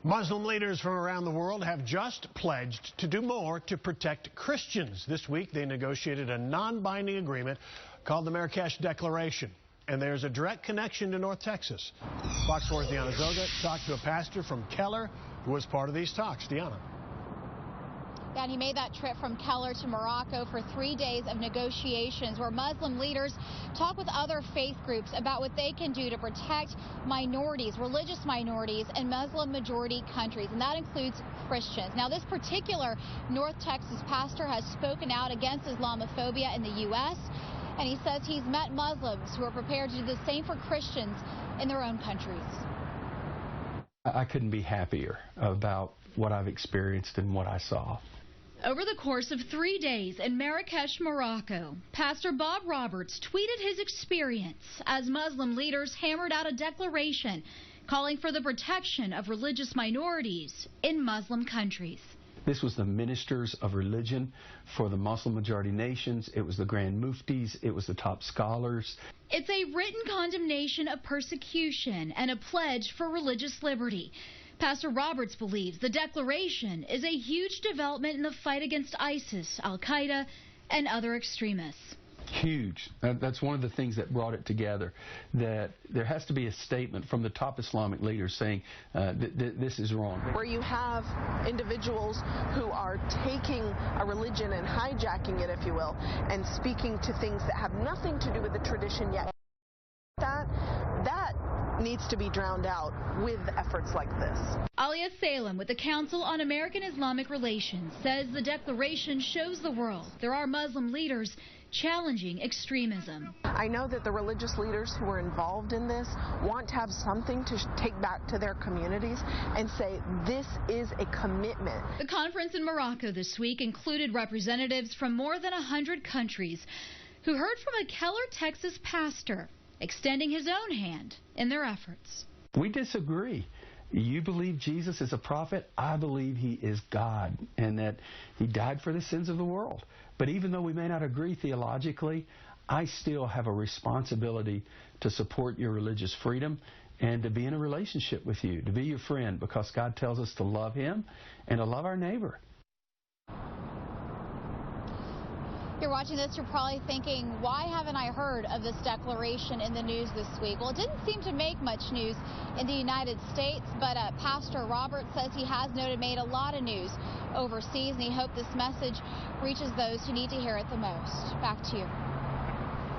Muslim leaders from around the world have just pledged to do more to protect Christians. This week, they negotiated a non-binding agreement called the Marrakesh Declaration. And there's a direct connection to North Texas. Fox 4's Deanna Zoga talked to a pastor from Keller who was part of these talks. Deanna. Yeah, and he made that trip from Keller to Morocco for 3 days of negotiations where Muslim leaders talk with other faith groups about what they can do to protect minorities, religious minorities, in Muslim-majority countries, and that includes Christians. Now, this particular North Texas pastor has spoken out against Islamophobia in the U.S., and he says he's met Muslims who are prepared to do the same for Christians in their own countries. I couldn't be happier about what I've experienced and what I saw. Over the course of 3 days in Marrakesh, Morocco, Pastor Bob Roberts tweeted his experience as Muslim leaders hammered out a declaration calling for the protection of religious minorities in Muslim countries. This was the ministers of religion for the Muslim-majority nations. It was the grand muftis. It was the top scholars. It's a written condemnation of persecution and a pledge for religious liberty. Pastor Roberts believes the declaration is a huge development in the fight against ISIS, Al-Qaeda, and other extremists. Huge. That's one of the things that brought it together, that there has to be a statement from the top Islamic leaders saying this is wrong. Where you have individuals who are taking a religion and hijacking it, if you will, and speaking to things that have nothing to do with the tradition yet. That needs to be drowned out with efforts like this. Alia Salem with the Council on American-Islamic Relations says the declaration shows the world there are Muslim leaders challenging extremism. I know that the religious leaders who are involved in this want to have something to take back to their communities and say this is a commitment. The conference in Morocco this week included representatives from more than 100 countries who heard from a Keller, Texas pastor extending his own hand in their efforts. We disagree. You believe Jesus is a prophet. I believe he is God and that he died for the sins of the world. But even though we may not agree theologically, I still have a responsibility to support your religious freedom and to be in a relationship with you, to be your friend, because God tells us to love him and to love our neighbor. You're watching this, you're probably thinking, why haven't I heard of this declaration in the news this week? Well, it didn't seem to make much news in the United States, but Pastor Roberts says he has noted made a lot of news overseas, and he hopes this message reaches those who need to hear it the most. Back to you.